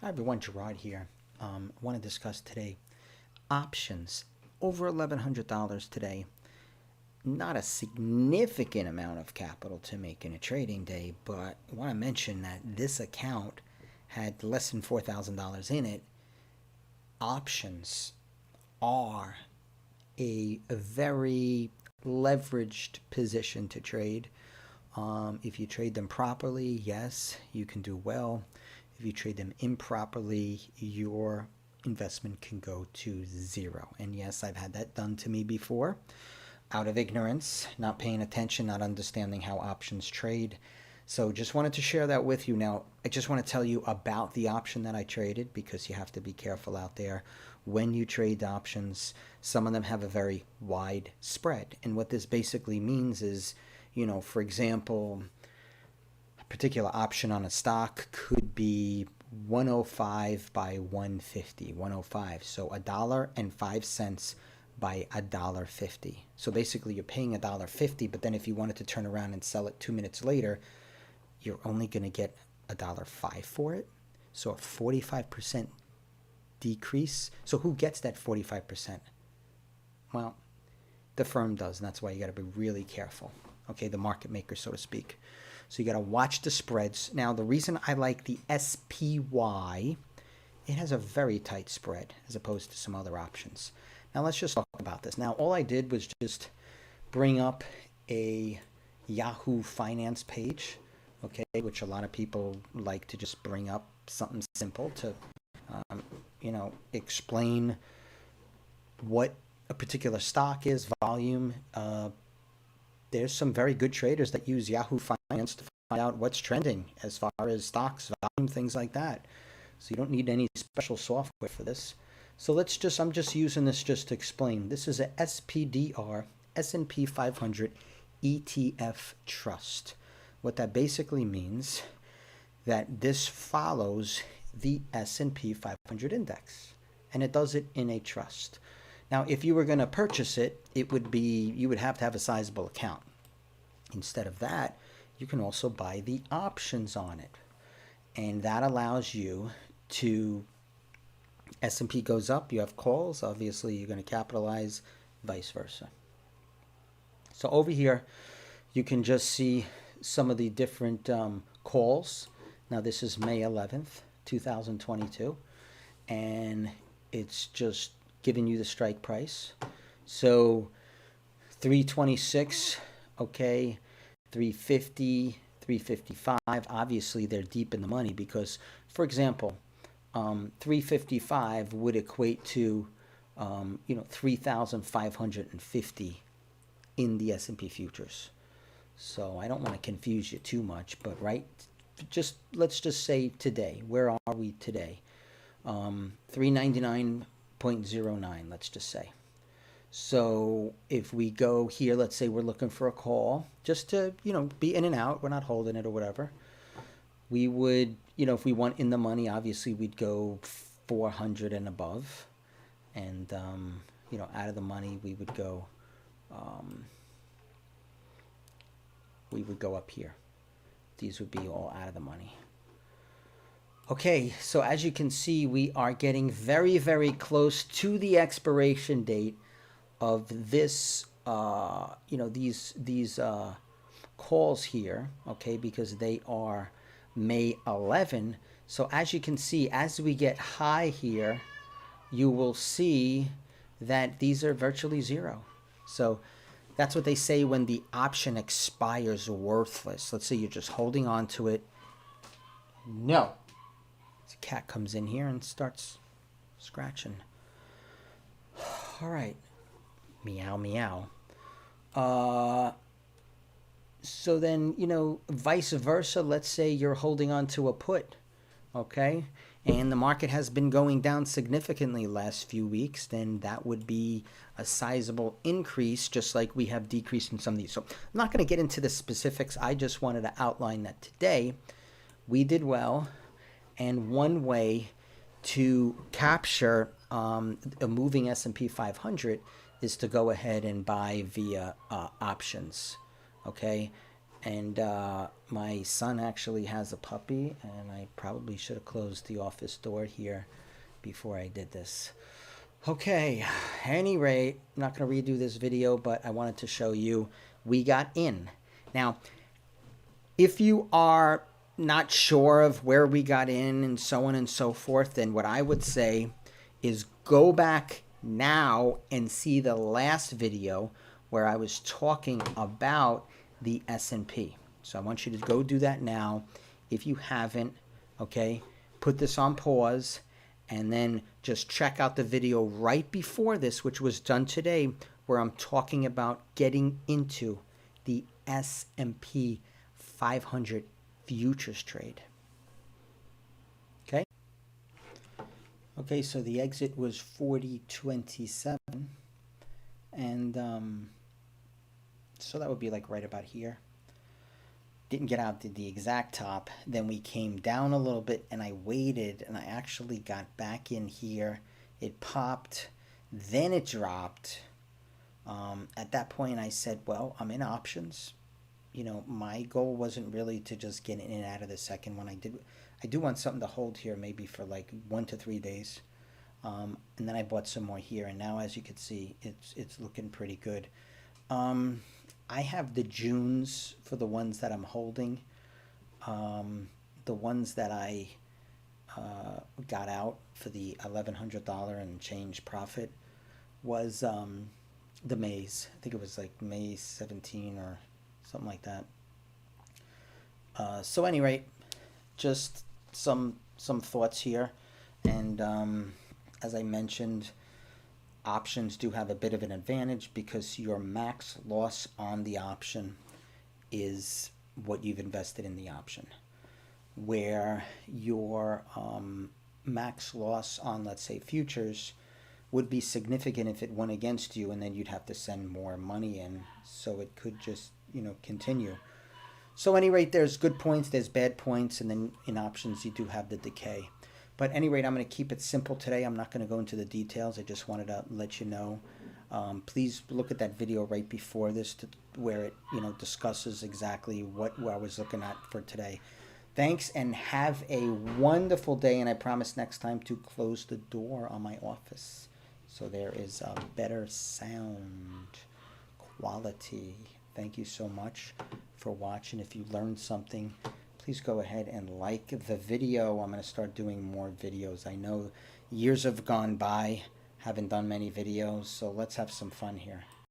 Hi everyone, Gerard here. I want to discuss today options. Over $1,100 today. Not a significant amount of capital to make in a trading day, but I want to mention that this account had less than $4,000 in it. Options are a very leveraged position to trade. If you trade them properly, yes, you can do well. If you trade them improperly, your investment can go to zero. And yes, I've had that done to me before, out of ignorance, not paying attention, not understanding how options trade. So just wanted to share that with you. Now, I just want to tell you about the option that I traded, because you have to be careful out there when you trade options. Some of them have a very wide spread. And what this basically means is, for example, a particular option on a stock could be 105 by 150, 105. So $1.05 by $1.50. So basically you're paying $1.50, but then if you wanted to turn around and sell it 2 minutes later, you're only going to get $1.05 for it. So a 45% decrease. So who gets that 45%? Well, the firm does, and that's why you got to be really careful. Okay, the market maker, so to speak. So you got to watch the spreads. Now, the reason I like the SPY, it has a very tight spread as opposed to some other options. Now, let's just talk about this. Now, all I did was just bring up a Yahoo Finance page, okay, which a lot of people like to just bring up something simple to, explain what a particular stock is, volume. There's some very good traders that use Yahoo Finance to find out what's trending as far as stocks, volume, things like that. So you don't need any special software for this. So I'm just using this just to explain. This is a SPDR, S&P 500 ETF trust. What that basically means, that this follows the S&P 500 index, and it does it in a trust. Now, if you were going to purchase it, you would have to have a sizable account. Instead of that, you can also buy the options on it. And that allows you to, S&P goes up, you have calls, obviously you're going to capitalize, vice versa. So over here, you can just see some of the different calls. Now, this is May 11th, 2022, and it's just giving you the strike price. So 326, okay, 350, 355. Obviously, they're deep in the money because, for example, 355 would equate to 3,550 in the S&P futures. So I don't want to confuse you too much, but let's just say today. Where are we today? 399.09, let's just say. So if we go here, let's say we're looking for a call, just to, be in and out, we're not holding it or whatever. We would, if we want in the money, obviously we'd go 400 and above. And, out of the money, we would go up here. These would be all out of the money. Okay, so as you can see, we are getting very, very close to the expiration date of this, these calls here, okay, because they are May 11. So as you can see, as we get high here, you will see that these are virtually zero. So that's what they say when the option expires worthless. Let's say you're just holding on to it. No. The cat comes in here and starts scratching. All right. Meow, meow. So then, vice versa, let's say you're holding on to a put, okay? And the market has been going down significantly last few weeks, then that would be a sizable increase, just like we have decreased in some of these. So I'm not going to get into the specifics. I just wanted to outline that today we did well. And one way to capture a moving S&P 500 is to go ahead and buy via options, okay? And my son actually has a puppy, and I probably should have closed the office door here before I did this. Okay, any rate, I'm not going to redo this video, but I wanted to show you we got in. Now, if you are not sure of where we got in and so on and so forth, then what I would say is go back now and see the last video where I was talking about the S&P. So I want you to go do that now. If you haven't, okay, put this on pause and then just check out the video right before this, which was done today, where I'm talking about getting into the S&P 500 futures trade. Okay? Okay, so the exit was 40.27, and so that would be like right about here. Didn't get out to the exact top. Then we came down a little bit, and I waited, and I actually got back in here. It popped, then it dropped. At that point, I said, well, I'm in options. You know, my goal wasn't really to just get in and out of the second one. I do want something to hold here, maybe for like 1 to 3 days. And then I bought some more here, and now, as you can see, it's looking pretty good. I have the Junes for the ones that I'm holding. The ones that I got out for the $1,100 and change profit was the Mays. I think it was like May 17 or something like that. So, at any rate, just some thoughts here, and as I mentioned, options do have a bit of an advantage because your max loss on the option is what you've invested in the option, where your max loss on, let's say, futures would be significant if it went against you, and then you'd have to send more money in, so it could just, you know, continue. So, at any rate, there's good points, there's bad points, and then in options you do have the decay. But at any rate, I'm going to keep it simple today. I'm not going to go into the details. I just wanted to let you know. Please look at that video right before this, where it, you know, discusses exactly what I was looking at for today. Thanks, and have a wonderful day. And I promise next time to close the door on my office, so there is a better sound quality. Thank you so much for watching. If you learned something, please go ahead and like the video. I'm going to start doing more videos. I know years have gone by, haven't done many videos, so let's have some fun here.